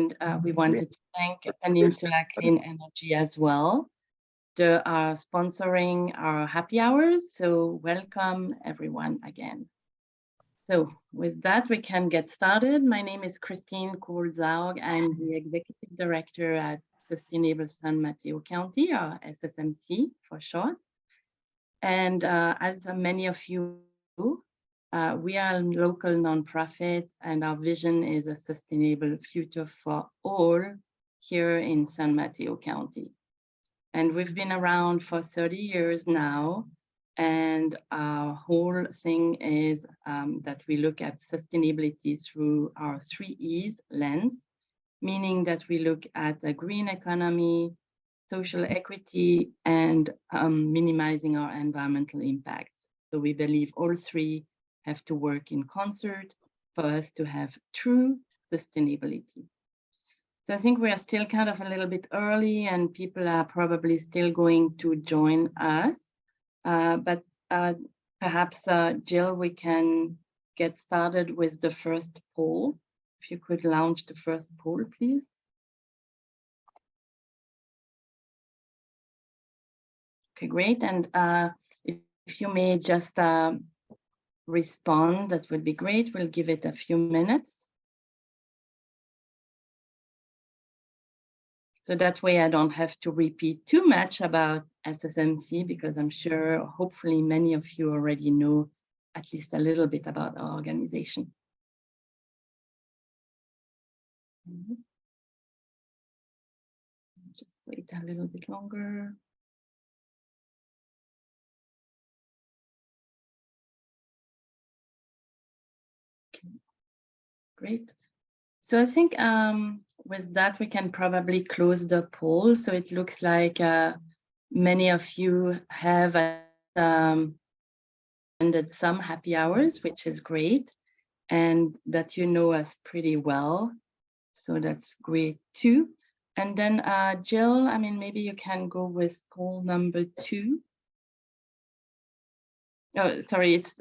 We wanted to thank Peninsula Clean Energy as well. They are sponsoring our happy hours, so welcome everyone again. So with that, we can get started. My name is Christine Kohlzaug. I'm the Executive Director at Sustainable San Mateo County, or SSMC for short. And as many of you we are a local nonprofit, and our vision is a sustainable future for all here in San Mateo County. And we've been around for 30 years now, and our whole thing is that we look at sustainability through our 3 E's lens, meaning that we look at a green economy, social equity, and minimizing our environmental impacts. So we believe all 3 have to work in concert for us to have true sustainability. So I think we are still kind of a little bit early and people are probably still going to join us. But perhaps, Jill, we can get started with the first poll. If you could launch the first poll, please. Okay, great. And if you may just respond, that would be great. We'll give it a few minutes. So that way I don't have to repeat too much about SSMC, because I'm sure, hopefully many of you already know at least a little bit about our organization. Just wait a little bit longer. Okay, great. So I think with that, we can probably close the poll. So it looks like many of you have attended some happy hours, which is great, and that you know us pretty well. So that's great too. And then Jill, I mean, maybe you can go with poll number 2. Oh, sorry, it's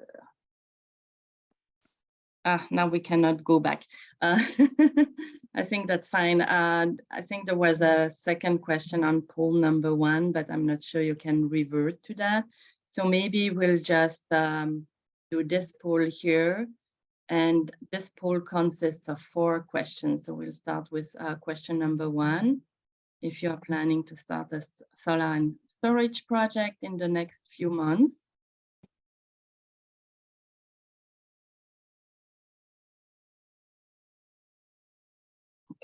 now we cannot go back. I think that's fine. I think there was a second question on poll number 1, but I'm not sure you can revert to that. So maybe we'll just do this poll here. And this poll consists of 4 questions. So we'll start with question number 1. If you're planning to start a solar and storage project in the next few months.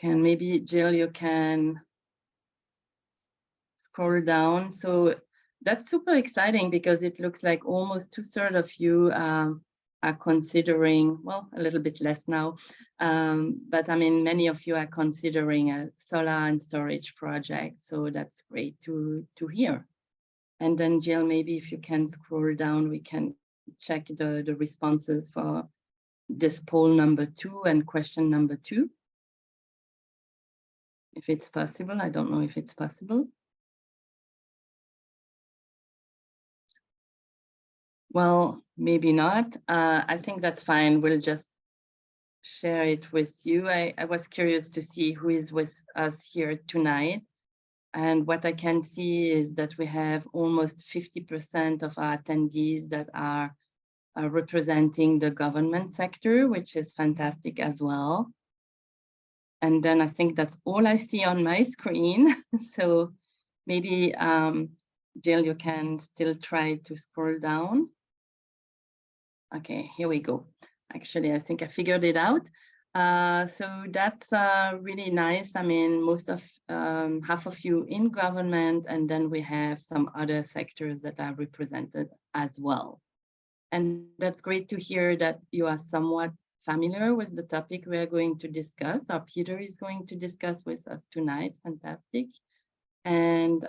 Okay, and maybe Jill, you can scroll down. So that's super exciting because it looks like almost 2/3 of you are considering, well, a little bit less now, but I mean, many of you are considering a solar and storage project. So that's great to hear. And then Jill, maybe if you can scroll down, we can check the responses for this poll number 2 and question number 2. If it's possible, I don't know if it's possible. Well, maybe not. I think that's fine. We'll just share it with you. I was curious to see who is with us here tonight. And what I can see is that we have almost 50% of our attendees that are representing the government sector, which is fantastic as well. And then I think that's all I see on my screen. So maybe, Jill, you can still try to scroll down. Okay, here we go. Actually, I think I figured it out. So that's really nice. I mean, most of half of you in government, and then we have some other sectors that are represented as well. And that's great to hear that you are somewhat familiar with the topic we are going to discuss, or Peter is going to discuss with us tonight. Fantastic. And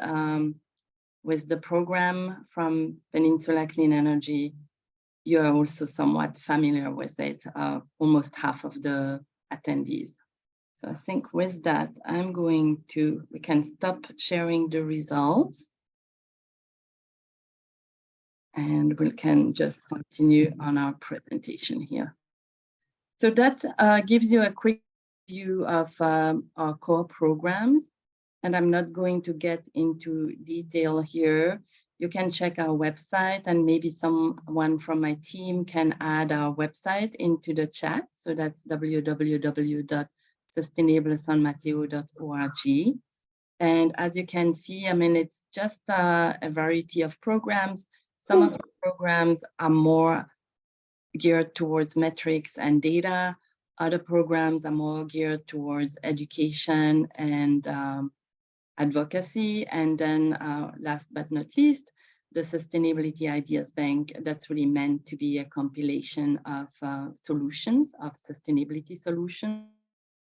with the program from Peninsula Clean Energy, you are also somewhat familiar with it, almost half of the attendees. So I think with that, we can stop sharing the results. And we can just continue on our presentation here. So that gives you a quick view of our core programs, and I'm not going to get into detail here. You can check our website, and maybe someone from my team can add our website into the chat. So that's www.sustainablesanmateo.org. And as you can see, I mean, it's just a variety of programs. Some of the programs are more geared towards metrics and data. Other programs are more geared towards education and advocacy. And then last but not least, the Sustainability Ideas Bank, that's really meant to be a compilation of solutions, of sustainability solutions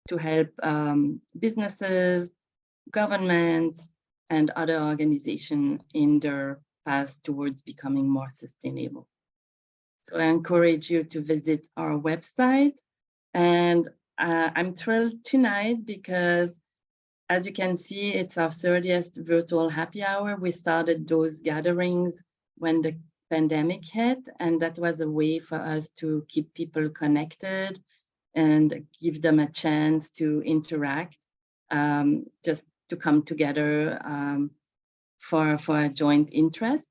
to help businesses, governments, and other organizations in their path towards becoming more sustainable. So I encourage you to visit our website. And I'm thrilled tonight because, as you can see, it's our 30th virtual happy hour. We started those gatherings when the pandemic hit, and that was a way for us to keep people connected and give them a chance to interact, just to come together for a joint interest.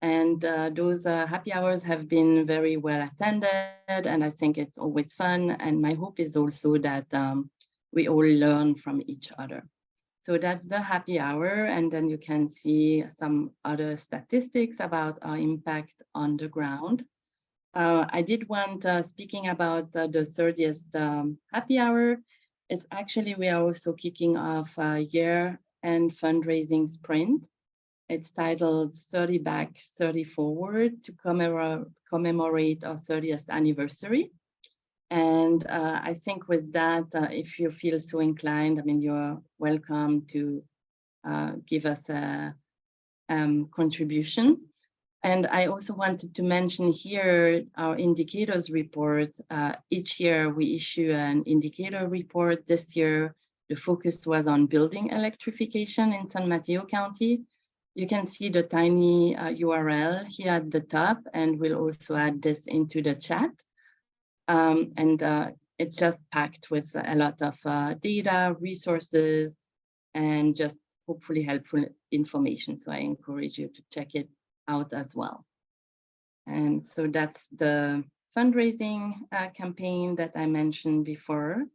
And those happy hours have been very well attended, and I think it's always fun. And my hope is also that we all learn from each other. So that's the happy hour, and then you can see some other statistics about our impact on the ground. I did want, speaking about the 30th happy hour, it's actually, we are also kicking off a year-end fundraising sprint. It's titled 30 Back, 30 Forward to commemorate our 30th anniversary. And I think with that, if you feel so inclined, I mean, you're welcome to give us a contribution. And I also wanted to mention here our indicators report. Each year we issue an indicator report. This year, the focus was on building electrification in San Mateo County. You can see the tiny URL here at the top, and we'll also add this into the chat. It's just packed with a lot of data, resources, and just hopefully helpful information. So I encourage you to check it out as well. And so that's the fundraising campaign that I mentioned before.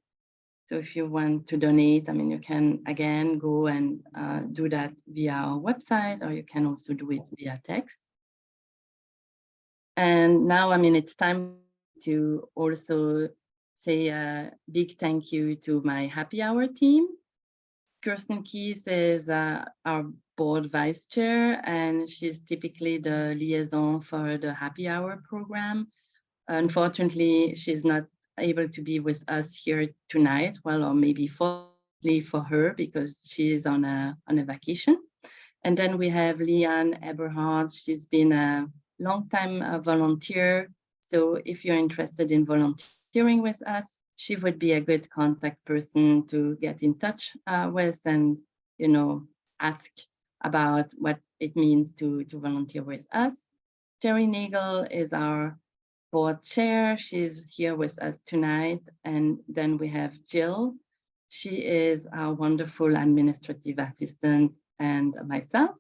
So if you want to donate, I mean, you can again go and do that via our website, or you can also do it via text. And now, I mean, it's time to also say a big thank you to my happy hour team. Kirsten Keys is our board vice chair, and she's typically the liaison for the happy hour program. Unfortunately, she's not able to be with us here tonight, well, or maybe fortunately for her, because she is on a vacation. And then we have Leanne Eberhard. She's been a long-time volunteer. So if you're interested in volunteering with us, she would be a good contact person to get in touch with and, you know, ask about what it means to volunteer with us. Terry Nagel is our board chair. She's here with us tonight. And then we have Jill. She is our wonderful administrative assistant, and myself.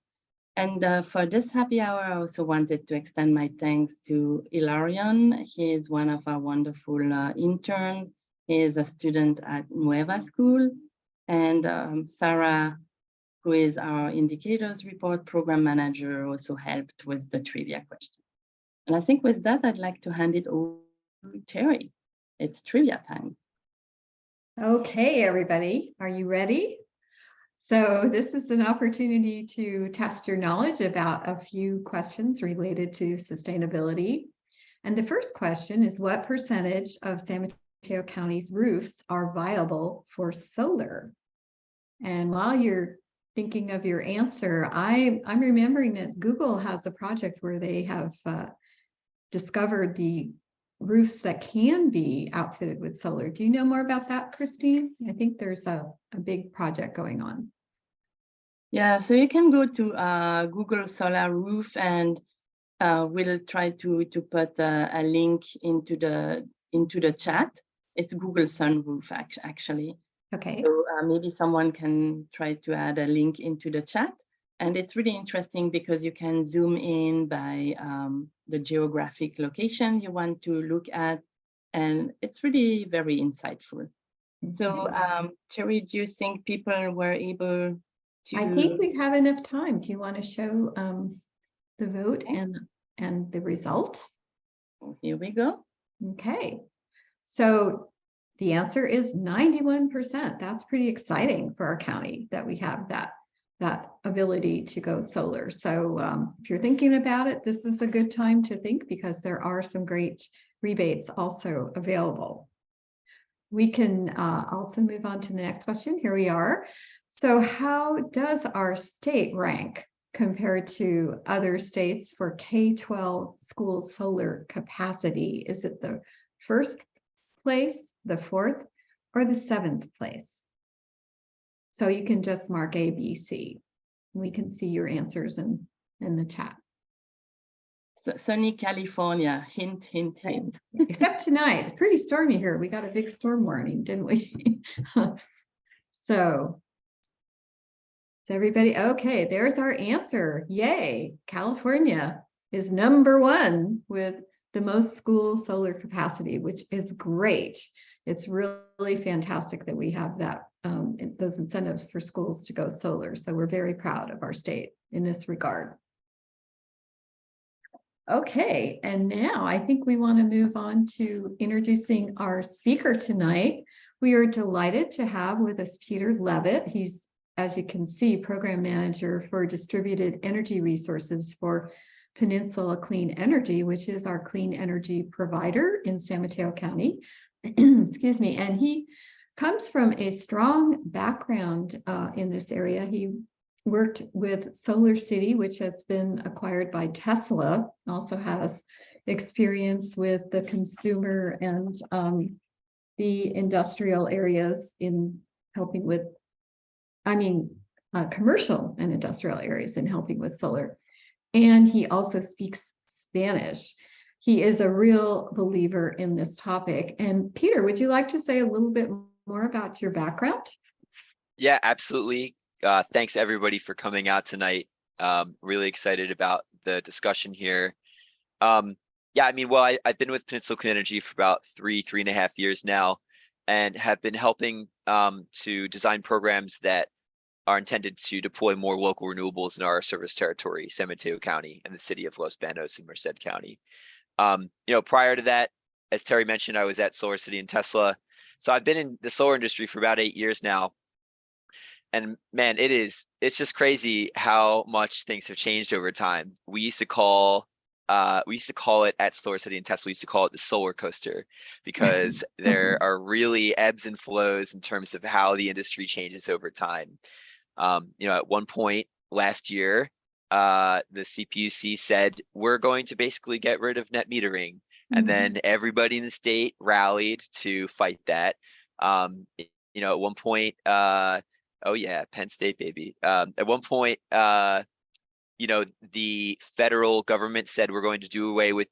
And for this happy hour, I also wanted to extend my thanks to Ilarion. He is one of our wonderful interns. He is a student at Nueva School. And Sarah, who is our Indicators Report Program Manager, also helped with the trivia question. And I think with that, I'd like to hand it over to Terry. It's trivia time. Okay, everybody, are you ready? So this is an opportunity to test your knowledge about a few questions related to sustainability. And the first question is, what percentage of San Mateo County's roofs are viable for solar? And while you're thinking of your answer, I'm remembering that Google has a project where they have discovered the roofs that can be outfitted with solar. Do you know more about that, Christine? I think there's a big project going on. Yeah, so you can go to Google Solar Roof, and we'll try to put a link into the chat. It's Google Sunroof, actually. Okay. So maybe someone can try to add a link into the chat. And it's really interesting because you can zoom in by the geographic location you want to look at. And it's really very insightful. So, Terry, do you think people were able to? I think we have enough time. Do you want to show the vote and the result? Here we go. Okay. So the answer is 91%. That's pretty exciting for our county that we have that ability to go solar. So if you're thinking about it, this is a good time to think because there are some great rebates also available. We can also move on to the next question. Here we are. So how does our state rank compared to other states for K-12 school solar capacity? Is it the first place, the fourth, or the seventh place? So you can just mark A, B, C. We can see your answers in the chat. So, sunny California, hint, hint, hint. Except tonight, pretty stormy here. We got a big storm warning, didn't we? So everybody, okay, there's our answer. Yay, California is #1 with the most school solar capacity, which is great. It's really fantastic that we have that those incentives for schools to go solar. So we're very proud of our state in this regard. Okay, and now I think we want to move on to introducing our speaker tonight. We are delighted to have with us Peter Levitt. He's, as you can see, Program Manager for Distributed Energy Resources for Peninsula Clean Energy, which is our clean energy provider in San Mateo County. Excuse me, and he comes from a strong background in this area. He worked with Solar City, which has been acquired by Tesla, also has experience with the consumer and the industrial areas in helping with, commercial and industrial areas in helping with solar. And he also speaks Spanish. He is a real believer in this topic. And Peter, would you like to say a little bit more about your background? Yeah, absolutely. Thanks everybody for coming out tonight. Really excited about the discussion here. Yeah, I've been with Peninsula Clean Energy for about 3.5 years now, and have been helping to design programs that are intended to deploy more local renewables in our service territory, San Mateo County and the city of Los Banos and Merced County. Prior to that, as Terry mentioned, I was at Solar City and Tesla. So I've been in the solar industry for about 8 years now. And man, it's just crazy how much things have changed over time. We used to call it at Solar City and Tesla, we used to call it the solar coaster, because there are really ebbs and flows in terms of how the industry changes over time. At one point last year, the CPUC said, we're going to basically get rid of net metering. And then everybody in the state rallied to fight that. At one point, oh yeah, Penn State, baby. At one point, the federal government said we're going to do away with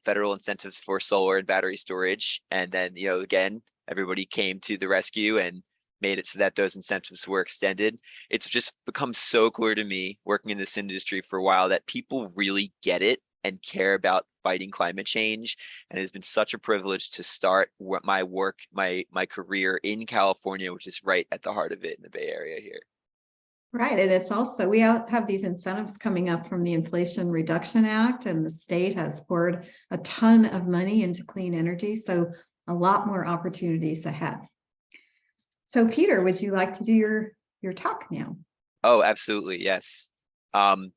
federal incentives for solar and battery storage. And then, again, everybody came to the rescue and made it so that those incentives were extended. It's just become so clear to me, working in this industry for a while, that people really get it and care about fighting climate change. And it has been such a privilege to start my career in California, which is right at the heart of it in the Bay Area here. Right, and it's also, we have these incentives coming up from the Inflation Reduction Act, and the state has poured a ton of money into clean energy, so a lot more opportunities ahead. So Peter, would you like to do your talk now? Oh, absolutely, yes. Let's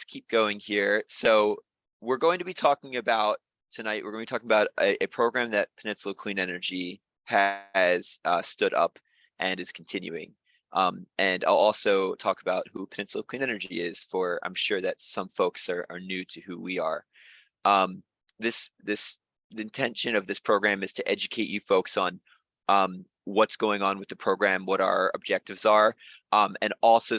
keep going here. So we're going to be talking about tonight, we're going to be talking about a program that Peninsula Clean Energy has stood up and is continuing. And I'll also talk about who Peninsula Clean Energy is, for I'm sure that some folks are new to who we are. The intention of this program is to educate you folks on what's going on with the program, what our objectives are, and also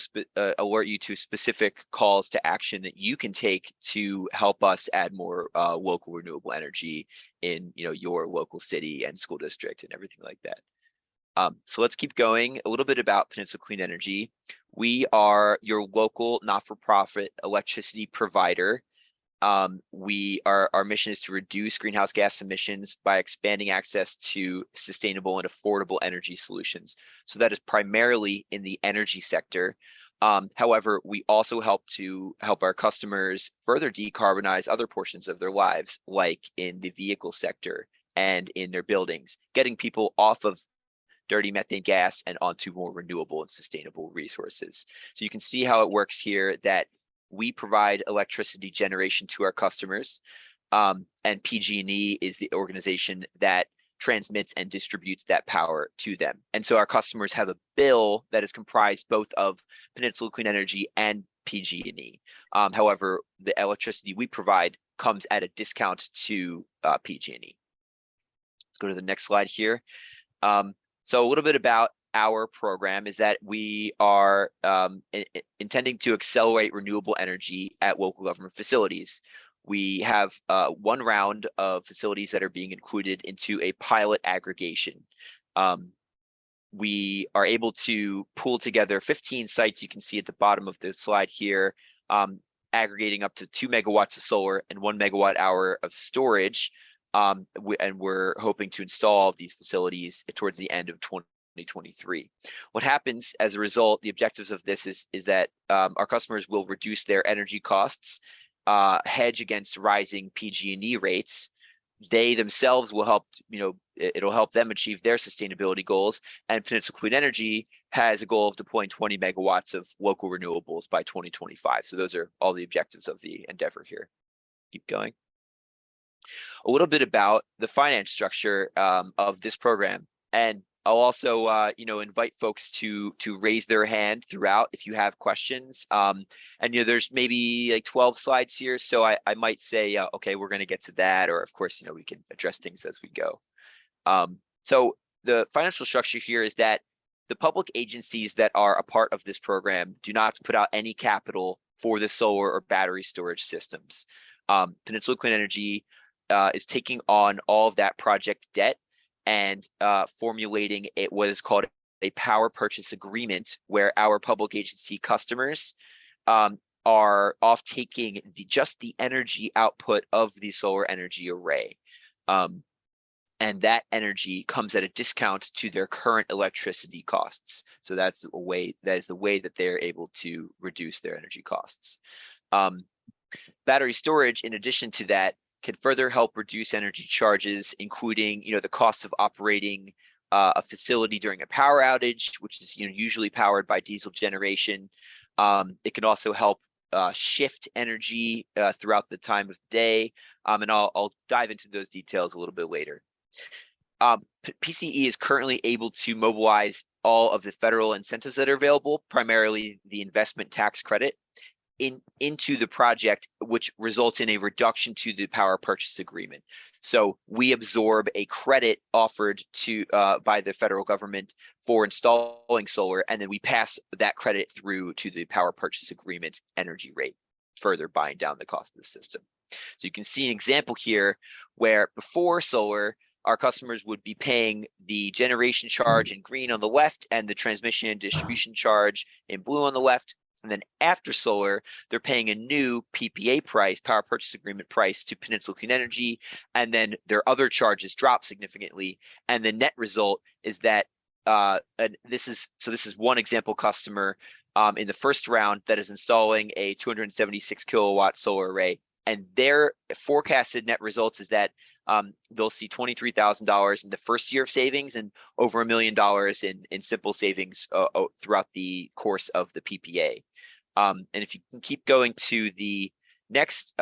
alert you to specific calls to action that you can take to help us add more local renewable energy in your local city and school district and everything like that. So let's keep going. A little bit about Peninsula Clean Energy. We are your local not-for-profit electricity provider. Our mission is to reduce greenhouse gas emissions by expanding access to sustainable and affordable energy solutions. So that is primarily in the energy sector. However, we also help our customers further decarbonize other portions of their lives, like in the vehicle sector and in their buildings, getting people off of dirty methane gas and onto more renewable and sustainable resources. So you can see how it works here, that we provide electricity generation to our customers, and PG&E is the organization that transmits and distributes that power to them. And so our customers have a bill that is comprised both of Peninsula Clean Energy and PG&E. However, the electricity we provide comes at a discount to PG&E. Let's go to the next slide here. So a little bit about our program is that we are intending to accelerate renewable energy at local government facilities. We have one round of facilities that are being included into a pilot aggregation. We are able to pull together 15 sites you can see at the bottom of the slide here, aggregating up to 2 megawatts of solar and 1 megawatt hour of storage. And we're hoping to install these facilities towards the end of 2023. What happens as a result, the objectives of this is that our customers will reduce their energy costs, hedge against rising PG&E rates. They themselves will help, it'll help them achieve their sustainability goals. And Peninsula Clean Energy has a goal of deploying 20 megawatts of local renewables by 2025. So those are all the objectives of the endeavor here. Keep going. A little bit about the finance structure of this program, and I'll also invite folks to raise their hand throughout if you have questions. And there's maybe like 12 slides here, so I might say okay, we're going to get to that, or of course we can address things as we go. So the financial structure here is that the public agencies that are a part of this program do not put out any capital for the solar or battery storage systems. Peninsula Clean Energy is taking on all of that project debt and formulating what is called a power purchase agreement, where our public agency customers are off-taking just the energy output of the solar energy array. And that energy comes at a discount to their current electricity costs. So that is the way that they're able to reduce their energy costs. Battery storage, in addition to that, can further help reduce energy charges, including the cost of operating a facility during a power outage, which is usually powered by diesel generation. It can also help shift energy throughout the time of the day, and I'll dive into those details a little bit later. PCE is currently able to mobilize all of the federal incentives that are available, primarily the investment tax credit, into the project, which results in a reduction to the power purchase agreement. So we absorb a credit offered to by the federal government for installing solar, and then we pass that credit through to the power purchase agreement energy rate, further buying down the cost of the system. So you can see an example here where before solar, our customers would be paying the generation charge in green on the left and the transmission and distribution charge in blue on the left. And then after solar, they're paying a new PPA price, power purchase agreement price, to Peninsula Clean Energy, and then their other charges drop significantly. And the net result is that this is one example customer in the first round that is installing a 276 kilowatt solar array, and their forecasted net results is that they'll see $23,000 in the first year of savings and over $1 million in simple savings throughout the course of the PPA. And if you can keep going to the next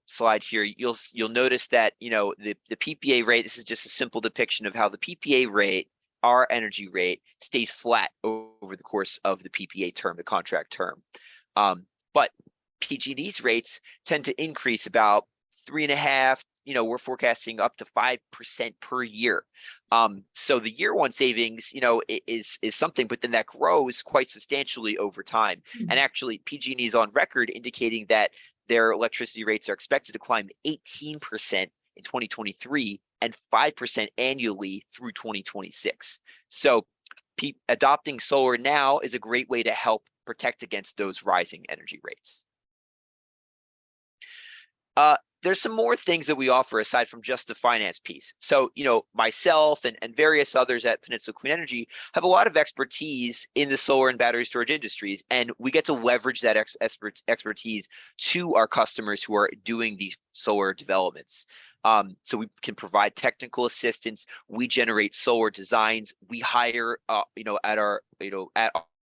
slide here, you'll notice that the PPA rate. This is just a simple depiction of how the PPA rate, our energy rate, stays flat over the course of the PPA term, the contract term. But PG&E's rates tend to increase about 3.5 we're forecasting up to 5% per year. So the year one savings, is something, but then that grows quite substantially over time. And actually, PG&E is on record indicating that their electricity rates are expected to climb 18% in 2023 and 5% annually through 2026. So adopting solar now is a great way to help protect against those rising energy rates. There's some more things that we offer aside from just the finance piece. So, myself and various others at Peninsula Clean Energy have a lot of expertise in the solar and battery storage industries, and we get to leverage that expertise to our customers who are doing these solar developments. So we can provide technical assistance. We generate solar designs. We hire, at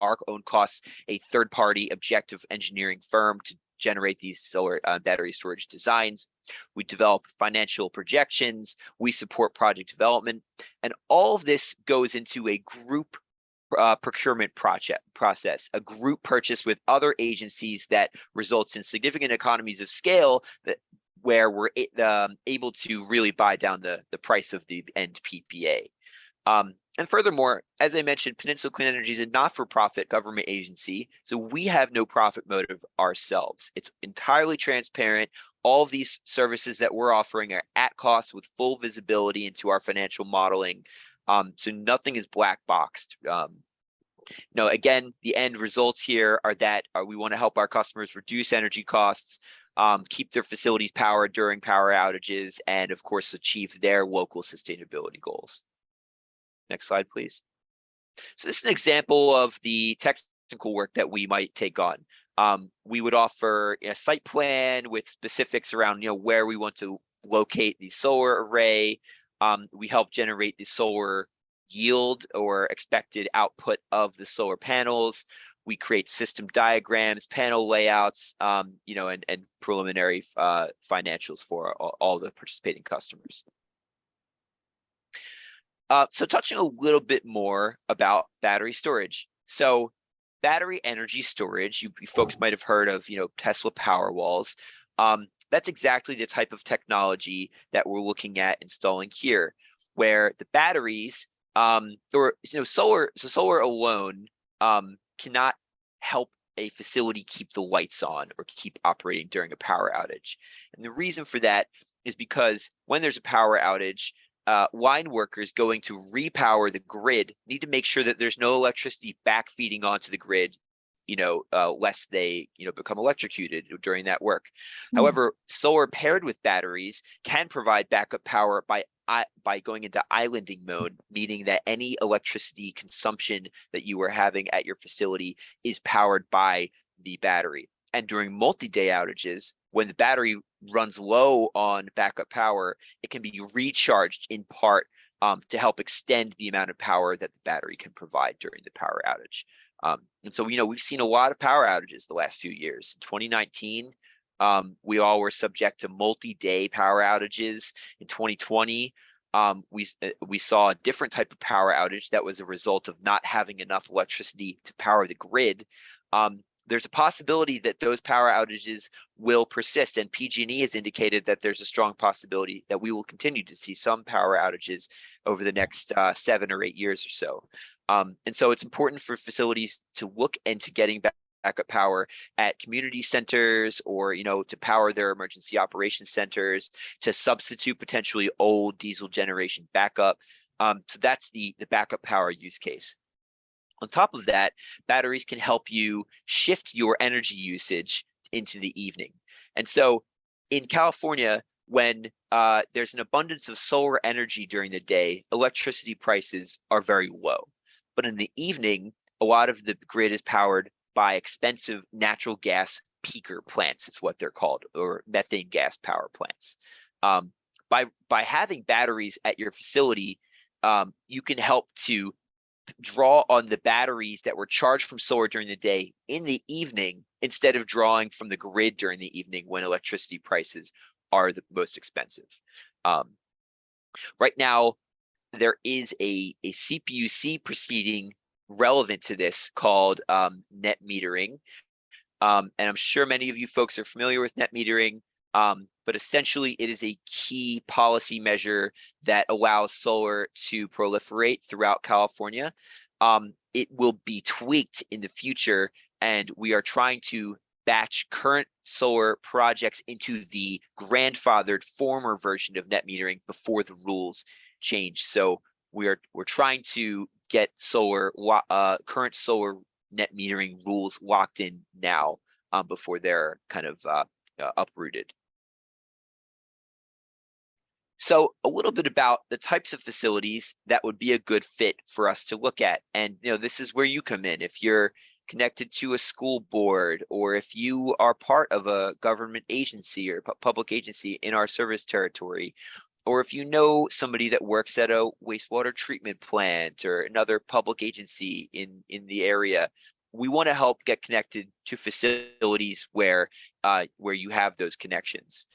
our own costs, a third-party objective engineering firm to generate these solar battery storage designs. We develop financial projections. We support project development, and all of this goes into a group procurement process, a group purchase with other agencies that results in significant economies of scale where we're able to really buy down the price of the end PPA. And furthermore, as I mentioned, Peninsula Clean Energy is a not-for-profit government agency, so we have no profit motive ourselves. It's entirely transparent. All of these services that we're offering are at cost with full visibility into our financial modeling, so nothing is black boxed. Again, the end results here are that we want to help our customers reduce energy costs, keep their facilities powered during power outages, and of course, achieve their local sustainability goals. Next slide, please. So this is an example of the technical work that we might take on. We would offer a site plan with specifics around where we want to locate the solar array. We help generate the solar yield or expected output of the solar panels. We create system diagrams, panel layouts, and preliminary financials for all the participating customers. So touching a little bit more about battery storage. So battery energy storage, you folks might have heard of, Tesla Powerwalls. That's exactly the type of technology that we're looking at installing here, where the batteries, solar alone cannot help a facility keep the lights on or keep operating during a power outage. And the reason for that is because when there's a power outage, line workers going to repower the grid need to make sure that there's no electricity backfeeding onto the grid, lest they, become electrocuted during that work. However, solar paired with batteries can provide backup power by going into islanding mode, meaning that any electricity consumption that you are having at your facility is powered by the battery. And during multi-day outages, when the battery runs low on backup power, it can be recharged in part to help extend the amount of power that the battery can provide during the power outage. And so, we've seen a lot of power outages the last few years. In 2019, we all were subject to multi-day power outages. In 2020, we saw a different type of power outage that was a result of not having enough electricity to power the grid. There's a possibility that those power outages will persist, and PG&E has indicated that there's a strong possibility that we will continue to see some power outages over the next 7 or 8 years or so. And so it's important for facilities to look into getting backup power at community centers or, to power their emergency operations centers, to substitute potentially old diesel generation backup. So that's the backup power use case. On top of that, batteries can help you shift your energy usage into the evening. And so in California, when there's an abundance of solar energy during the day, electricity prices are very low. But in the evening, a lot of the grid is powered by expensive natural gas peaker plants, is what they're called, or methane gas power plants. By having batteries at your facility, you can help to draw on the batteries that were charged from solar during the day in the evening instead of drawing from the grid during the evening when electricity prices are the most expensive. Right now, there is a CPUC proceeding relevant to this called net metering. And I'm sure many of you folks are familiar with net metering. but essentially it is a key policy measure that allows solar to proliferate throughout California. It will be tweaked in the future, and we are trying to batch current solar projects into the grandfathered former version of net metering before the rules change. So we're trying to get current solar net metering rules locked in now before they're kind of uprooted. So a little bit about the types of facilities that would be a good fit for us to look at. And this is where you come in. If you're connected to a school board, or if you are part of a government agency or public agency in our service territory, or if you know somebody that works at a wastewater treatment plant or another public agency in the area, we want to help get connected to facilities where you have those connections.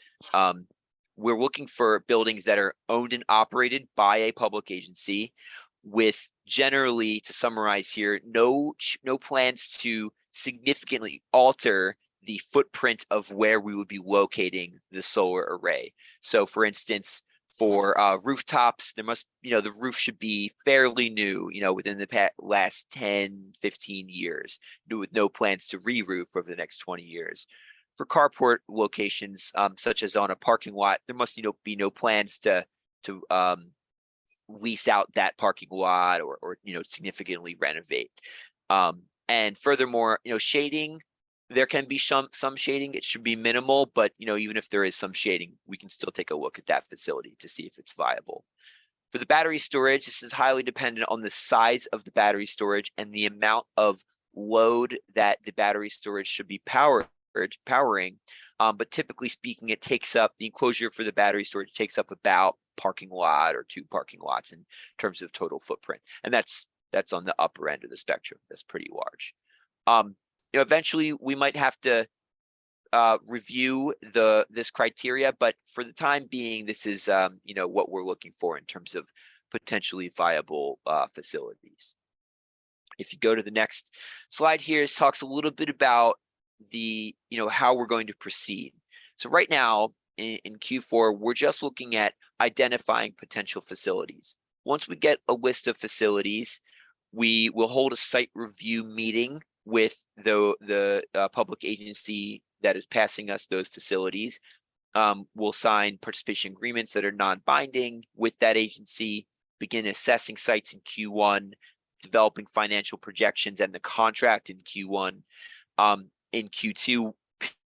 We're looking for buildings that are owned and operated by a public agency, with, generally, to summarize here, no plans to significantly alter the footprint of where we would be locating the solar array. So for instance, for rooftops, there must, the roof should be fairly new, within the last 10, 15 years, with no plans to re-roof over the next 20 years. For carport locations, such as on a parking lot, there must be no plans to lease out that parking lot or significantly renovate. And furthermore, shading, there can be some shading. It should be minimal, but even if there is some shading, we can still take a look at that facility to see if it's viable. For the battery storage, this is highly dependent on the size of the battery storage and the amount of load that the battery storage should be powering. But typically speaking, the enclosure for the battery storage takes up about parking lot or 2 parking lots in terms of total footprint, and that's on the upper end of the spectrum. That's pretty large. Eventually we might have to review this criteria, but for the time being, this is what we're looking for in terms of potentially viable facilities. If you go to the next slide here, it talks a little bit about the how we're going to proceed. So right now in Q4, we're just looking at identifying potential facilities. Once we get a list of facilities, we will hold a site review meeting with the public agency that is passing us those facilities. We'll sign participation agreements that are non-binding with that agency, begin assessing sites in Q1, developing financial projections and the contract in Q1. In Q2,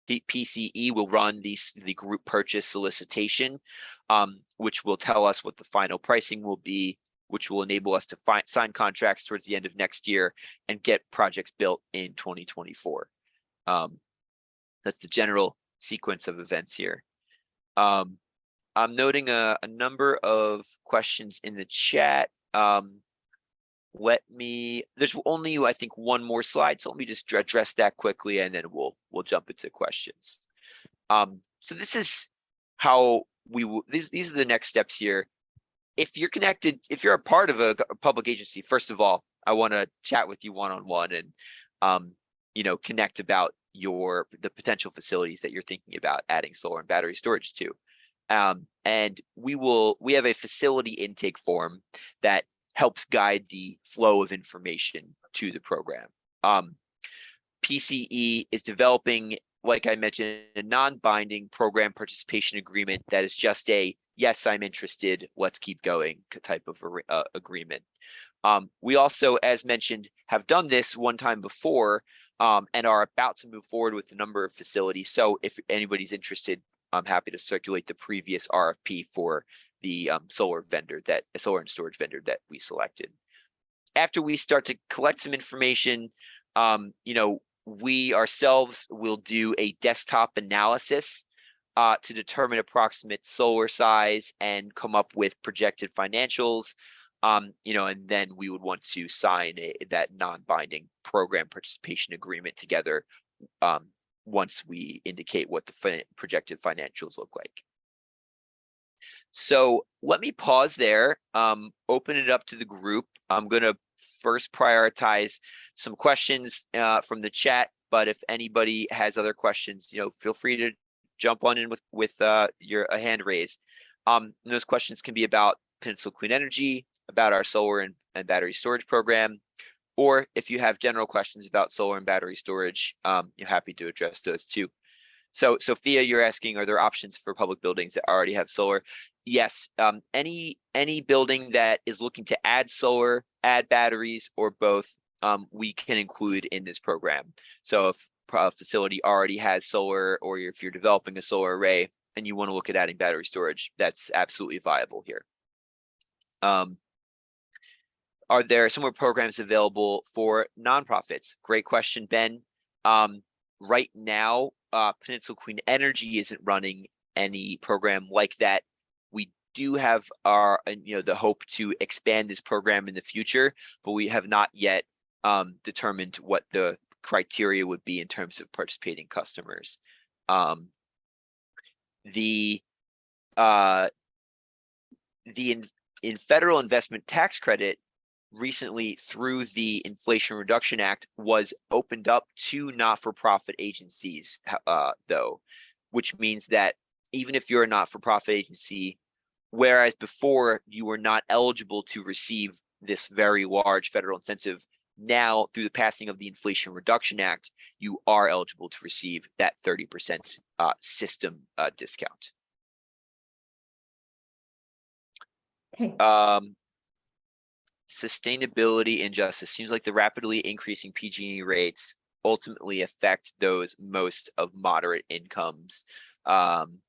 PCE will run the group purchase solicitation, which will tell us what the final pricing will be, which will enable us to sign contracts towards the end of next year and get projects built in 2024. That's the general sequence of events here. I'm noting a number of questions in the chat. There's only, I think, one more slide, so let me just address that quickly, and then we'll jump into questions. So this is how these are the next steps here. If you're connected, if you're a part of a public agency, first of all, I want to chat with you one-on-one and connect about the potential facilities that you're thinking about adding solar and battery storage to. And we have a facility intake form that helps guide the flow of information to the program. PCE is developing, like I mentioned, a non-binding program participation agreement that is just a yes, I'm interested, let's keep going type of agreement. We also, as mentioned, have done this one time before and are about to move forward with a number of facilities. So if anybody's interested, I'm happy to circulate the previous RFP for the solar and storage vendor that we selected. After we start to collect some information, we ourselves will do a desktop analysis to determine approximate solar size and come up with projected financials. And then we would want to sign that non-binding program participation agreement together once we indicate what the projected financials look like. So let me pause there, open it up to the group. I'm going to first prioritize some questions from the chat, but if anybody has other questions, feel free to jump on in with a hand raise. And those questions can be about Peninsula Clean Energy, about our solar and battery storage program, or if you have general questions about solar and battery storage, you're happy to address those too. So Sophia, you're asking, are there options for public buildings that already have solar? Yes, any building that is looking to add solar, add batteries, or both, we can include in this program. So if a facility already has solar, or if you're developing a solar array and you want to look at adding battery storage, that's absolutely viable here. Are there similar programs available for nonprofits? Great question, Ben. Right now, Peninsula Clean Energy isn't running any program like that. We do have our, the hope to expand this program in the future, but we have not yet determined what the criteria would be in terms of participating customers. The federal investment tax credit recently, through the Inflation Reduction Act, was opened up to not-for-profit agencies, though, which means that even if you're a not-for-profit agency, whereas before you were not eligible to receive this very large federal incentive, now through the passing of the Inflation Reduction Act, you are eligible to receive that 30% system discount. Okay. Sustainability and justice. Seems like the rapidly increasing PG&E rates ultimately affect those most of moderate incomes. Trying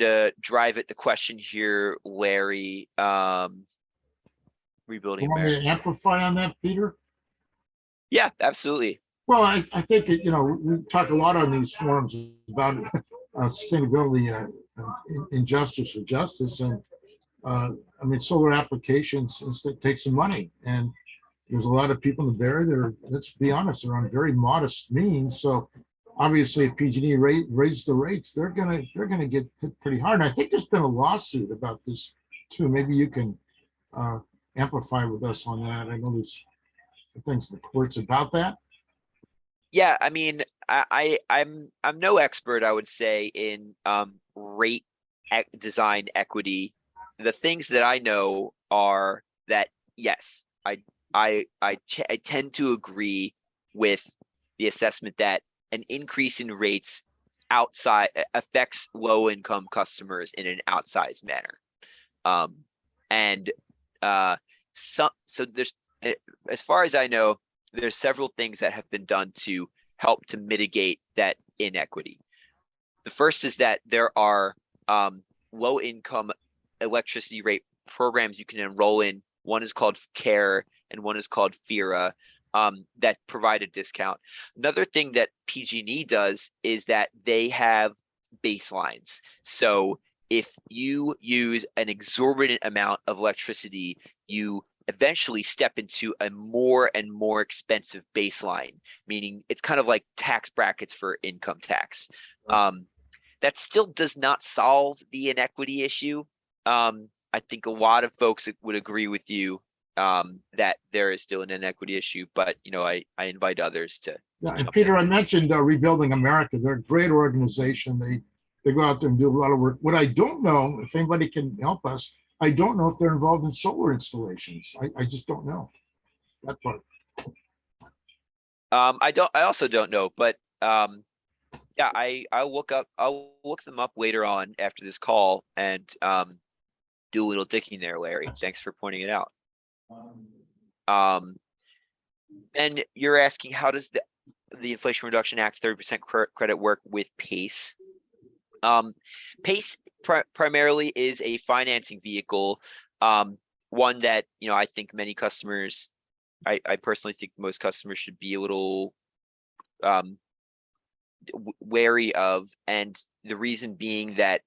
to drive at the question here, Larry. Rebuilding You want me America. to amplify on that, Peter? Yeah, absolutely. Well, I think we talk a lot on these forums about sustainability, injustice or justice, and I mean, solar applications take some money, and there's a lot of people in the Bay Area that are, let's be honest, they're on very modest means. So obviously, if PG&E raises the rates, they're gonna get hit pretty hard. And I think there's been a lawsuit about this too. Maybe you can amplify with us on that. I know there's things in the courts about that. Yeah, I mean, I'm no expert, I would say, in rate design equity. The things that I know are that, yes, I tend to agree with the assessment that an increase in rates affects low income customers in an outsized manner. So there's, as far as I know, there's several things that have been done to help to mitigate that inequity. The first is that there are low income electricity rate programs you can enroll in. One is called CARE and one is called FERA, that provide a discount. Another thing that PG&E does is that they have baselines. So if you use an exorbitant amount of electricity, you eventually step into a more and more expensive baseline, meaning it's kind of like tax brackets for income tax. That still does not solve the inequity issue. I think a lot of folks would agree with you that there is still an inequity issue, but I invite others to. Yeah, and Peter, I mentioned Rebuilding America. They're a great organization. They go out there and do a lot of work. What I don't know, if anybody can help us, I don't know if they're involved in solar installations. I just don't know that part. I also don't know, but yeah, I'll look them up later on after this call and do a little digging there, Larry. Thanks for pointing it out. And you're asking, how does the Inflation Reduction Act 30% credit work with PACE? PACE primarily is a financing vehicle, one that I think many customers, I personally think most customers should be a little wary of, and the reason being that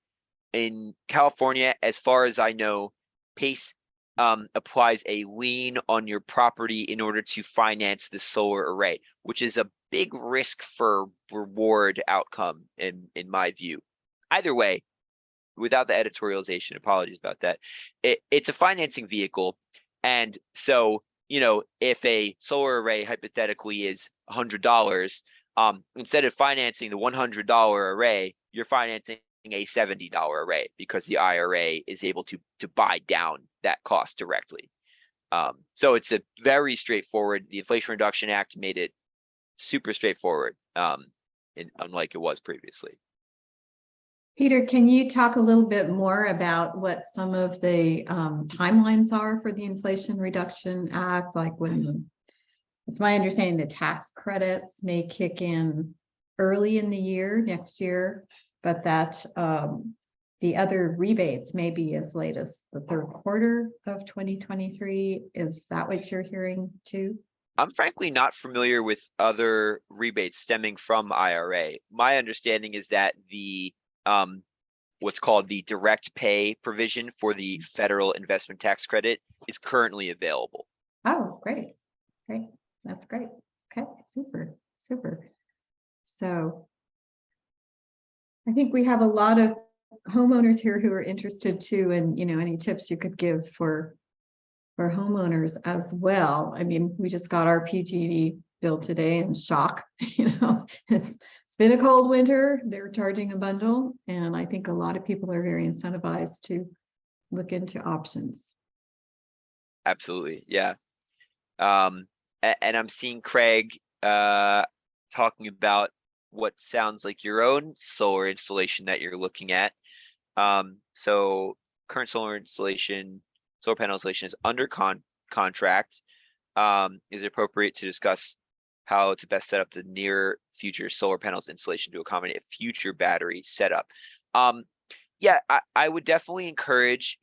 in California, as far as I know, PACE applies a lien on your property in order to finance the solar array, which is a big risk for reward outcome in my view. Either way, without the editorialization, apologies about that, it's a financing vehicle. And so, if a solar array hypothetically is $100, Instead of financing the $100 array, you're financing a $70 array because the IRA is able to buy down that cost directly. So it's a very straightforward. The Inflation Reduction Act made it super straightforward, unlike it was previously. Peter, can you talk a little bit more about what some of the timelines are for the Inflation Reduction Act? Like it's my understanding the tax credits may kick in early in the year, next year, but that the other rebates may be as late as the third quarter of 2023. Is that what you're hearing too? I'm frankly not familiar with other rebates stemming from IRA. My understanding is that the what's called the direct pay provision for the federal investment tax credit is currently available. Oh, great. That's great. Okay, super. So I think we have a lot of homeowners here who are interested too, and any tips you could give for homeowners as well. I mean, we just got our PG&E bill today and shock. It's been a cold winter. They're charging a bundle, and I think a lot of people are very incentivized to look into options. Absolutely, yeah. And I'm seeing Craig talking about what sounds like your own solar installation that you're looking at. So current solar panel installation is under contract. Is it appropriate to discuss how to best set up the near future solar panels installation to accommodate a future battery setup? Yeah, I would definitely encourage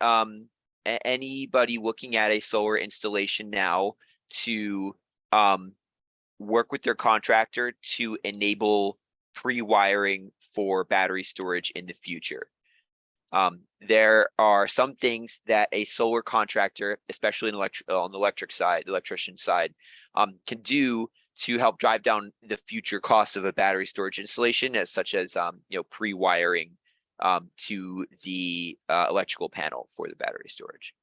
anybody looking at a solar installation now to work with their contractor to enable pre-wiring for battery storage in the future. There are some things that a solar contractor, especially on the electrician side, can do to help drive down the future cost of a battery storage installation, such as pre-wiring to the electrical panel for the battery storage.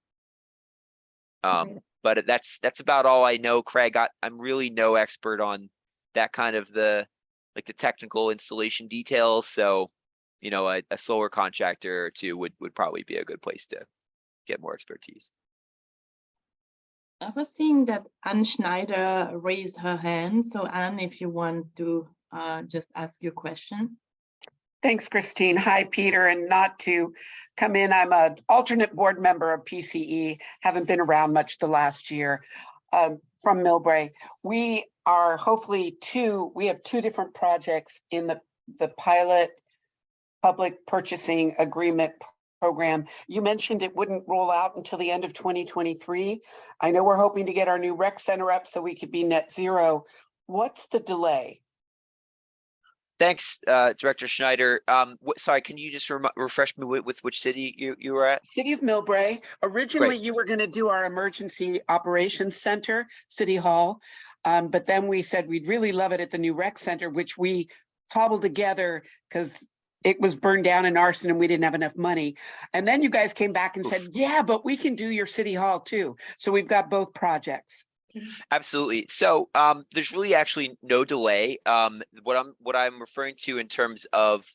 But that's about all I know, Craig. I'm really no expert on that kind of the technical installation details. So, a solar contractor or two would probably be a good place to get more expertise. I was seeing that Anne Schneider raised her hand. So Anne, if you want to just ask your question. Thanks, Christine. Hi, Peter. And not to come in, I'm an alternate board member of PCE, haven't been around much the last year, from Millbrae. We are we have two different projects in the pilot public purchasing agreement program. You mentioned it wouldn't roll out until the end of 2023. I know we're hoping to get our new rec center up so we could be net zero. What's the delay? Thanks, Director Schneider. Sorry, can you just refresh me with which city you were at? City of Millbrae. Originally, Great. You were going to do our emergency operations center, City Hall. But then we said we'd really love it at the new rec center, which we cobbled together because it was burned down in arson and we didn't have enough money. And then you guys came back and said, yeah, but we can do your City Hall too. So we've got both projects. Absolutely. So there's really actually no delay. What I'm referring to in terms of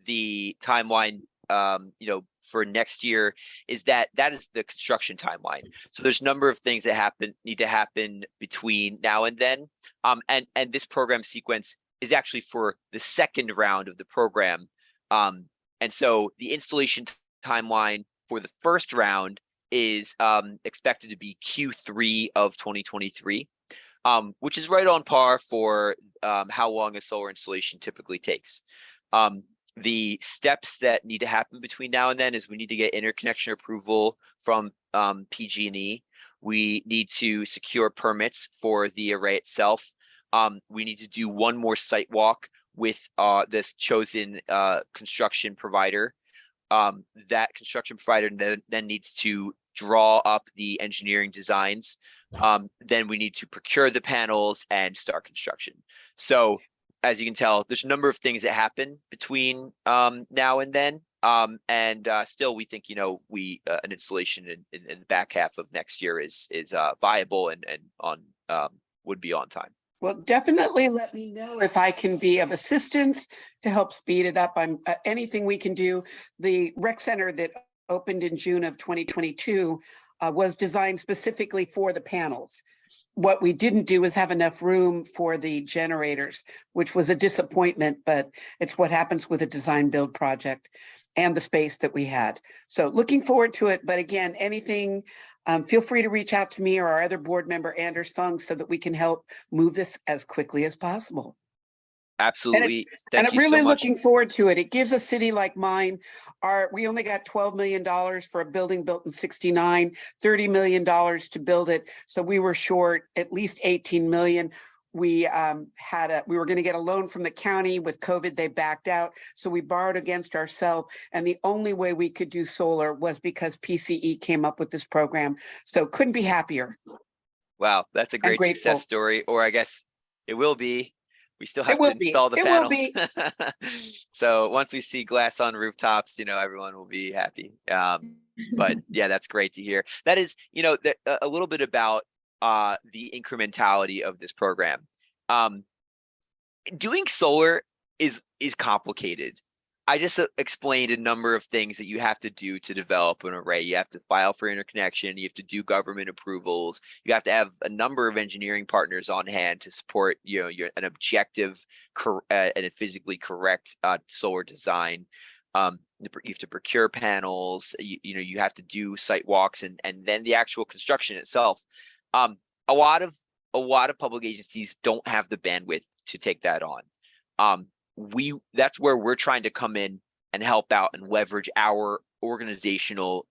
the timeline for next year is that is the construction timeline. So there's a number of things that need to happen between now and then. And this program sequence is actually for the second round of the program. And so the installation timeline for the first round is expected to be Q3 of 2023, which is right on par for how long a solar installation typically takes. The steps that need to happen between now and then is we need to get interconnection approval from PG&E. We need to secure permits for the array itself. We need to do one more site walk with this chosen construction provider. That construction provider then needs to draw up the engineering designs. Then we need to procure the panels and start construction. So as you can tell, there's a number of things that happen between now and then. And still, we think an installation in the back half of next year is viable and would be on time. Well, definitely let me know if I can be of assistance to help speed it up. I'm anything we can do. The rec center that opened in June of 2022 was designed specifically for the panels. What we didn't do is have enough room for the generators, which was a disappointment, but it's what happens with a design build project and the space that we had. So looking forward to it. But again, anything, feel free to reach out to me or our other board member, Anders Fung, so that we can help move this as quickly as possible. Absolutely. And Thank I'm you so really much. looking forward to it. It gives a city like mine, we only got $12 million for a building built in 69, $30 million to build it. So we were short at least 18 million. We were going to get a loan from the county. With COVID, they backed out. So we borrowed against ourselves. And the only way we could do solar was because PCE came up with this program. So couldn't be happier. Wow, that's a great grateful. success story, or I guess it will be. We still have will to be. install the It will panels. So once we see glass on rooftops, everyone will be happy. But yeah, that's great to hear. That is, a little bit about the incrementality of this program. Doing solar is complicated. I just explained a number of things that you have to do to develop an array. You have to file for interconnection. You have to do government approvals. You have to have a number of engineering partners on hand to support, an objective and a physically correct solar design. You have to procure panels. You have to do site walks and then the actual construction itself. A lot of public agencies don't have the bandwidth to take that on. That's where we're trying to come in and help out and leverage our organizational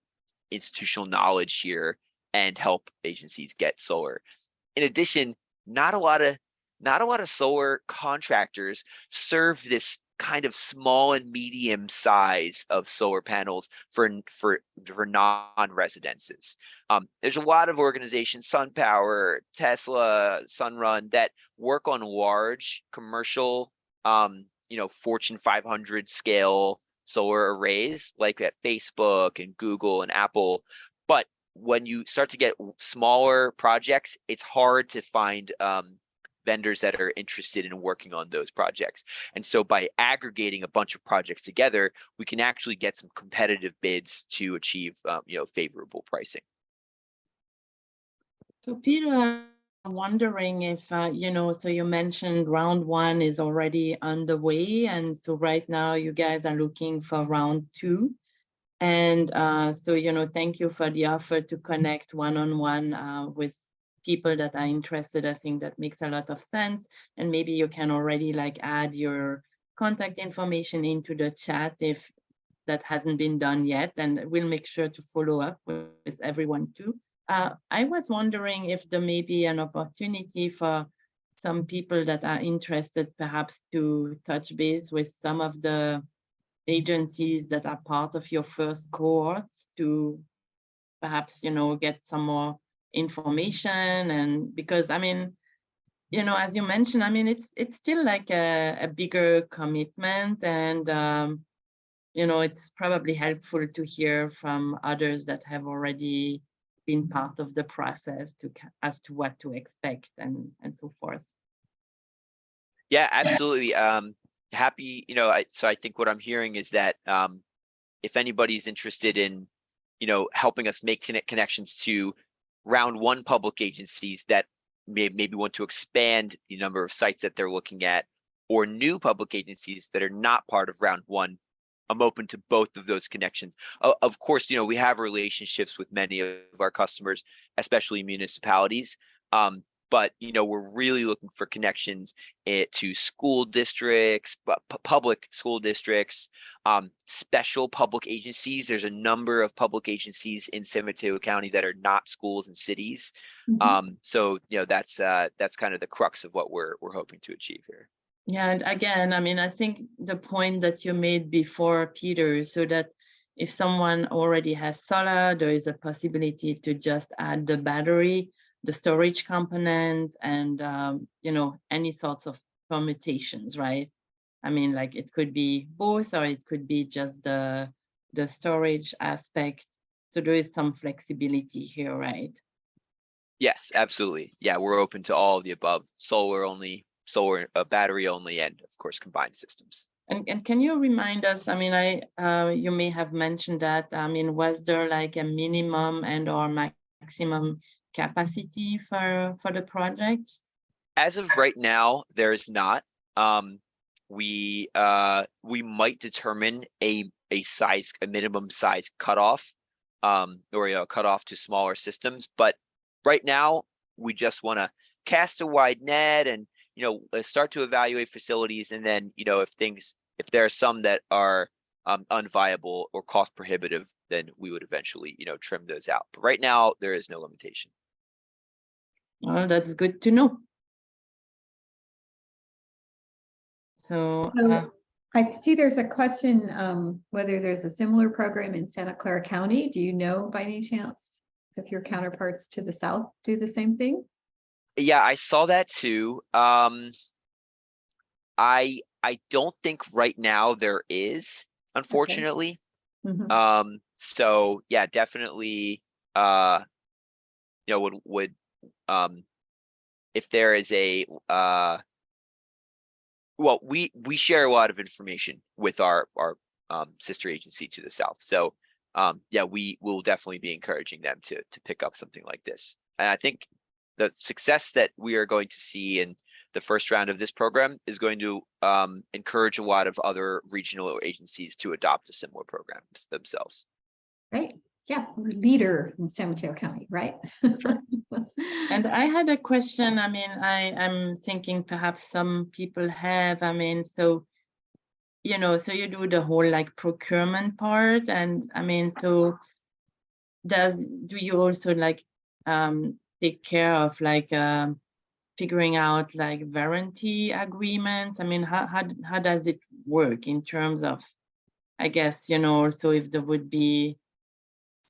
institutional knowledge here and help agencies get solar. In addition, not a lot of solar contractors serve this kind of small and medium size of solar panels for non-residences. There's a lot of organizations, SunPower, Tesla, Sunrun, that work on large commercial Fortune 500 scale solar arrays like at Facebook and Google and Apple. But when you start to get smaller projects, it's hard to find vendors that are interested in working on those projects. And so by aggregating a bunch of projects together, we can actually get some competitive bids to achieve favorable pricing. So Peter, I'm wondering if, so you mentioned round one is already underway. And so right now you guys are looking for round two. And so, thank you for the offer to connect one-on-one with people that are interested. I think that makes a lot of sense. And maybe you can already add your contact information into the chat if that hasn't been done yet. And we'll make sure to follow up with everyone too. I was wondering if there may be an opportunity for some people that are interested perhaps to touch base with some of the agencies that are part of your first cohort to perhaps, get some more information. And because, as you mentioned, it's still like a bigger commitment, and, it's probably helpful to hear from others that have already been part of the process as to what to expect and so forth. Yeah, absolutely. Happy, so I think what I'm hearing is that if anybody's interested in, helping us make connections to round one public agencies that maybe want to expand the number of sites that they're looking at, or new public agencies that are not part of round one, I'm open to both of those connections. Of course, we have relationships with many of our customers, especially municipalities. But we're really looking for connections to school districts, public school districts, special public agencies. There's a number of public agencies in San Mateo County that are not schools and cities. Mm-hmm. So that's kind of the crux of what we're hoping to achieve here. Yeah, and again, I think the point that you made before, Peter, so that if someone already has solar, there is a possibility to just add the battery, the storage component, and any sorts of permutations, right? It could be both, or it could be just the storage aspect. So there is some flexibility here, right? Yes, absolutely. Yeah, we're open to all of the above, solar only, battery only, and of course, combined systems. And can you remind us, I mean, you may have mentioned that, I mean, was there like a minimum and or maximum capacity for the projects? As of right now, there is not. We might determine a minimum size cutoff, or cutoff to smaller systems. But right now, we just want to cast a wide net and start to evaluate facilities, and then if there are some that are unviable or cost prohibitive, then we would eventually trim those out. But right now, there is no limitation. Well, that's good to know. So, So I see there's a question whether there's a similar program in Santa Clara County. Do you know by any chance if your counterparts to the south do the same thing? Yeah, I saw that too. I don't think right now there is, unfortunately. Mhm. So yeah, definitely would if there is a well, we share a lot of information with our sister agency to the south. So yeah, we will definitely be encouraging them to pick up something like this. And I think the success that we are going to see in the first round of this program is going to encourage a lot of other regional agencies to adopt a similar program themselves. Right. Yeah, we're leader in San Mateo County, right? That's right. and I had a question. I mean, I'm thinking perhaps some people have, I mean, so so you do the whole like procurement part, and I mean, so do you also like take care of like figuring out like warranty agreements? I mean, how does it work in terms of, I guess, also if there would be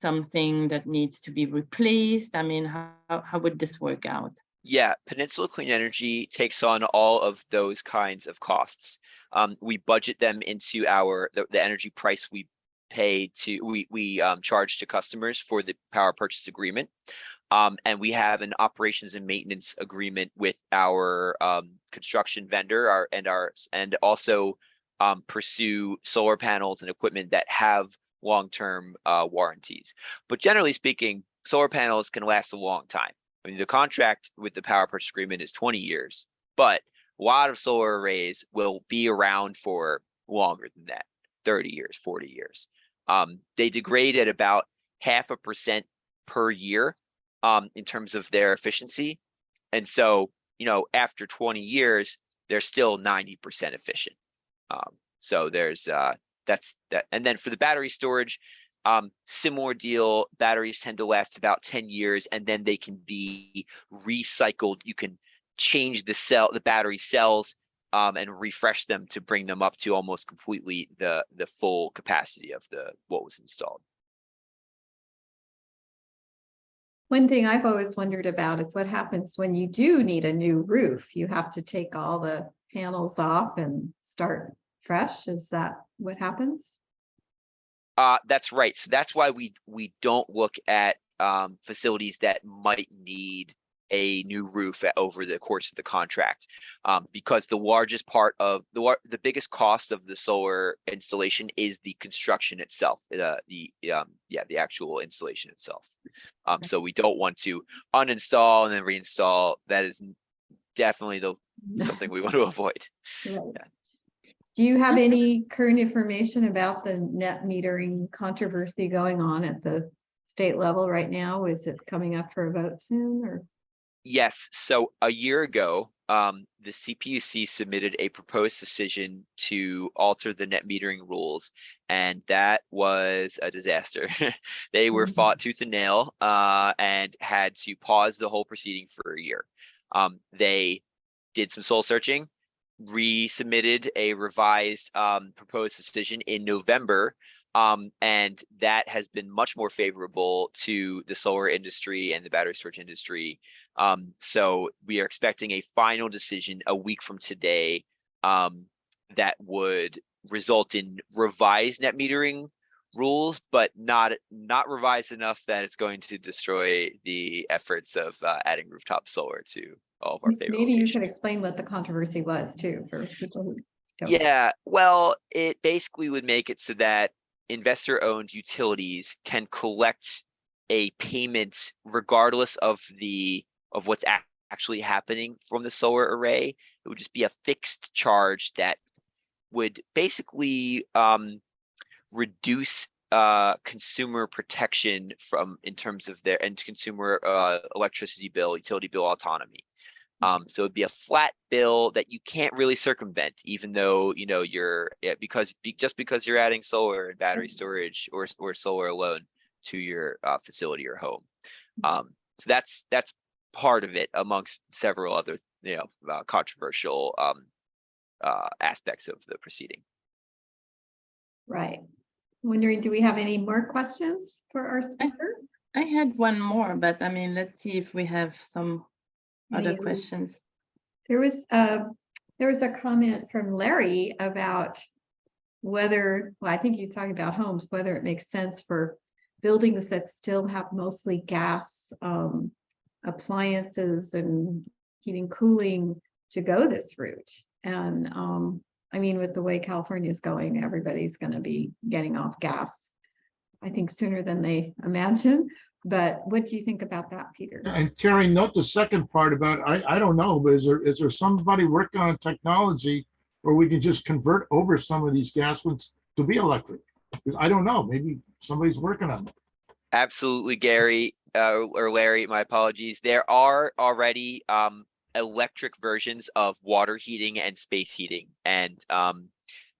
something that needs to be replaced? I mean, how would this work out? Yeah, Peninsula Clean Energy takes on all of those kinds of costs. We budget them into the energy price we pay we charge to customers for the power purchase agreement. And we have an operations and maintenance agreement with our construction vendor, and also pursue solar panels and equipment that have long-term warranties. But generally speaking, solar panels can last a long time. I mean, the contract with the power purchase agreement is 20 years, but a lot of solar arrays will be around for longer than that, 30 years, 40 years. They degrade at about 0.5% per year in terms of their efficiency. And so, after 20 years, they're still 90% efficient. So there's that's that. And then for the battery storage, similar deal. Batteries tend to last about 10 years, and then they can be recycled. You can change the battery cells and refresh them to bring them up to almost completely the full capacity of what was installed. One thing I've always wondered about is what happens when you do need a new roof. You have to take all the panels off and start fresh. Is that what happens? That's right. So that's why we don't look at facilities that might need a new roof over the course of the contract, because the largest part of the biggest cost of the solar installation is the construction itself, the actual installation itself. So we don't want to uninstall and then reinstall. That is definitely something we want to avoid. Right. Yeah. Do you have any current information about the net metering controversy going on at the state level right now? Is it coming up for a vote soon, or? Yes. So a year ago, the CPUC submitted a proposed decision to alter the net metering rules, and that was a disaster. They were fought tooth and nail and had to pause the whole proceeding for a year. They did some soul searching, resubmitted a revised proposed decision in November, and that has been much more favorable to the solar industry and the battery storage industry. So we are expecting a final decision a week from today that would result in revised net metering rules, but not revised enough that it's going to destroy the efforts of adding rooftop solar to all of our favorite Maybe you locations. could explain what the controversy was too, for people who don't. Yeah, well, it basically would make it so that investor-owned utilities can collect a payment regardless of what's actually happening from the solar array. It would just be a fixed charge that would basically reduce consumer protection in terms of their end consumer electricity bill, utility bill autonomy. So it'd be a flat bill that you can't really circumvent, even though just because you're adding solar and battery storage or solar alone to your facility or home. So that's part of it, amongst several other controversial aspects of the proceeding. Right. Wondering, do we have any more questions for our speaker? I had one more, but I mean, let's see if we have some other Any- questions. There was a comment from Larry about whether, well, I think he's talking about homes, whether it makes sense for buildings that still have mostly gas appliances and heating, cooling to go this route. And I mean, with the way California is going, everybody's going to be getting off gas, I think, sooner than they imagine. But what do you think about that, Peter? And Terry, note the second part about, I don't know, but is there somebody working on technology where we can just convert over some of these gas ones to be electric? Because I don't know, maybe somebody's working on it. Absolutely, Gary, or Larry, my apologies. There are already electric versions of water heating and space heating, and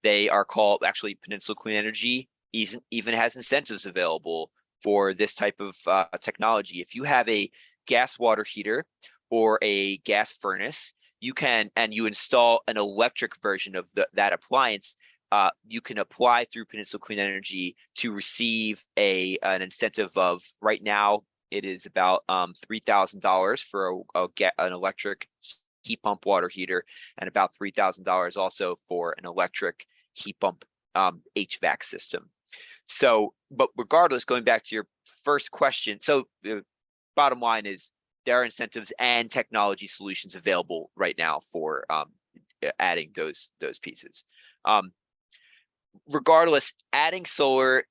they are called, actually, Peninsula Clean Energy even has incentives available for this type of technology. If you have a gas water heater or a gas furnace, you install an electric version of that appliance, you can apply through Peninsula Clean Energy to receive an incentive of, right now, it is about $3,000 for an electric heat pump water heater, and about $3,000 also for an electric heat pump HVAC system. So, but regardless, going back to your first question, so the bottom line is there are incentives and technology solutions available right now for adding those pieces. Regardless, adding solar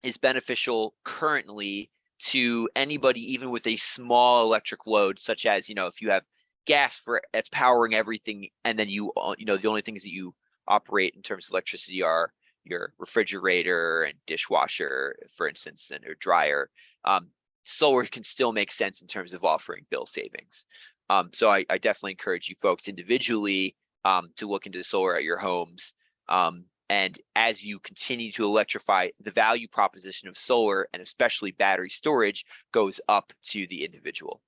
is beneficial currently to anybody, even with a small electric load, such as, if you have gas that's powering everything, and then the only things that you operate in terms of electricity are your refrigerator and dishwasher, for instance, and your dryer. Solar can still make sense in terms of offering bill savings. So I definitely encourage you folks individually to look into solar at your homes. And as you continue to electrify, the value proposition of solar, and especially battery storage, goes up to the individual.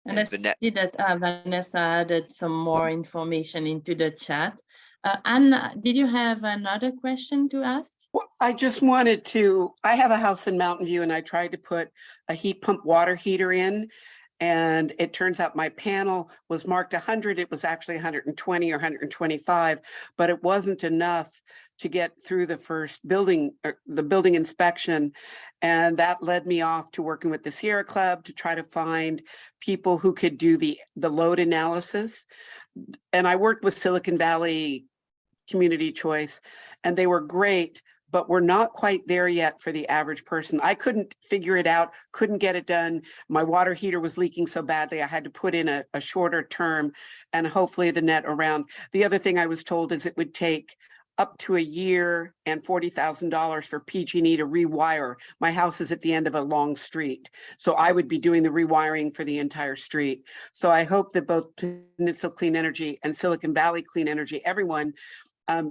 And I see that Vanessa added some more information into the chat. Anna, did you have another question to ask? Well, I just wanted to, I have a house in Mountain View, and I tried to put a heat pump water heater in, and it turns out my panel was marked 100. It was actually 120 or 125, but it wasn't enough to get through the first building, the building inspection. And that led me off to working with the Sierra Club to try to find people who could do the load analysis. And I worked with Silicon Valley Community Choice, and they were great, but we're not quite there yet for the average person. I couldn't figure it out, couldn't get it done. My water heater was leaking so badly, I had to put in a shorter term and hopefully the net around. The other thing I was told is it would take up to a year and $40,000 for PG&E to rewire. My house is at the end of a long street, so I would be doing the rewiring for the entire street. So I hope that both Peninsula Clean Energy and Silicon Valley Clean Energy, everyone,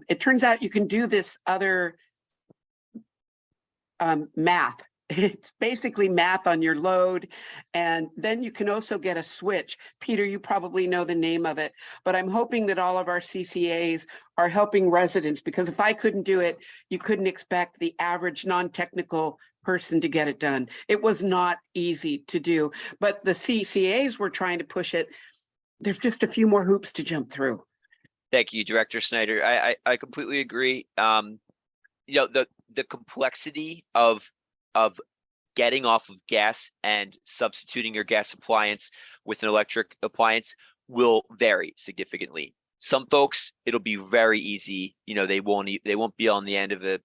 it turns out you can do this other math. It's basically math on your load. And then you can also get a switch. Peter, you probably know the name of it, but I'm hoping that all of our CCAs are helping residents, because if I couldn't do it, you couldn't expect the average non-technical person to get it done. It was not easy to do, but the CCAs were trying to push it. There's just a few more hoops to jump through. Thank you, Director Snyder. I completely agree. the complexity of getting off of gas and substituting your gas appliance with an electric appliance will vary significantly. Some folks, it'll be very easy. They won't be on the end of a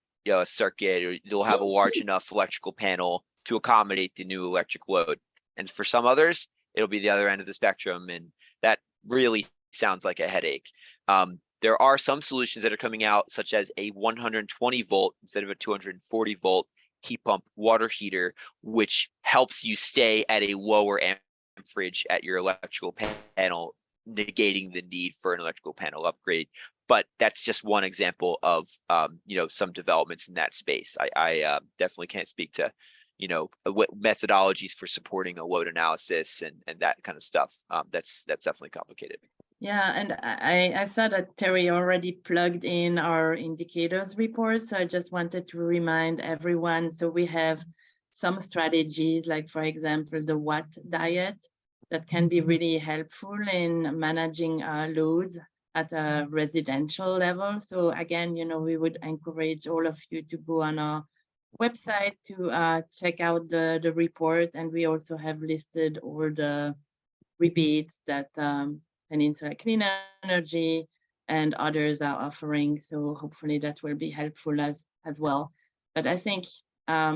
circuit, or they'll have a large enough electrical panel to accommodate the new electric load. And for some others, it'll be the other end of the spectrum, and that really sounds like a headache. There are some solutions that are coming out, such as a 120 volt instead of a 240 volt heat pump water heater, which helps you stay at a lower amperage at your electrical panel, negating the need for an electrical panel upgrade. But that's just one example of some developments in that space. I definitely can't speak to what methodologies for supporting a load analysis and that kind of stuff. That's definitely complicated. Yeah, and I saw that Terry already plugged in our indicators report, so I just wanted to remind everyone. So we have some strategies, like for example, the Watt diet, that can be really helpful in managing loads at a residential level. So again, we would encourage all of you to go on our website to check out the report, and we also have listed all the rebates that Peninsula Clean Energy and others are offering. So hopefully that will be helpful as well. But I think, I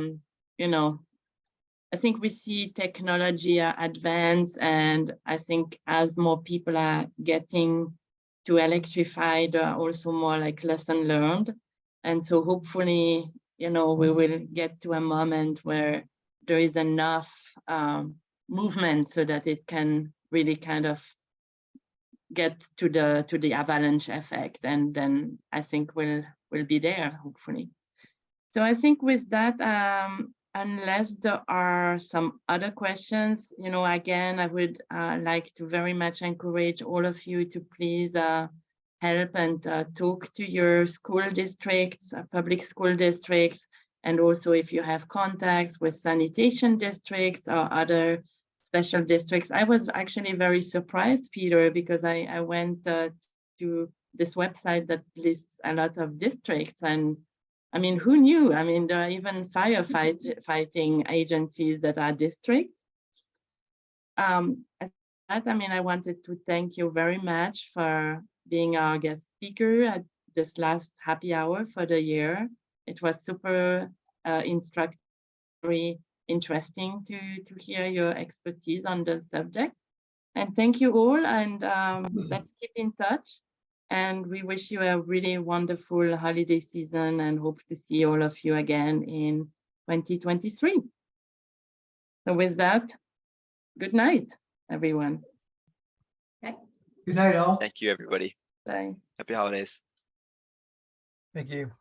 think we see technology advance, and I think as more people are getting to electrify, there are also more like lesson learned. And so hopefully, we will get to a moment where there is enough movement so that it can really kind of get to the avalanche effect, and then I think we'll be there, hopefully. So I think with that, unless there are some other questions, again, I would like to very much encourage all of you to please help and talk to your school districts, public school districts, and also if you have contacts with sanitation districts or other special districts. I was actually very surprised, Peter, because I went to this website that lists a lot of districts, and I mean, who knew? I mean, there are even firefighting agencies that are districts. I wanted to thank you very much for being our guest speaker at this last happy hour for the year. It was super instructive, very interesting to hear your expertise on the subject. And thank you all, and let's keep in touch. And we wish you a really wonderful holiday season and hope to see all of you again in 2023. So with that, good night, everyone. Good night, all. Thank you, everybody. Bye. Happy holidays. Thank you.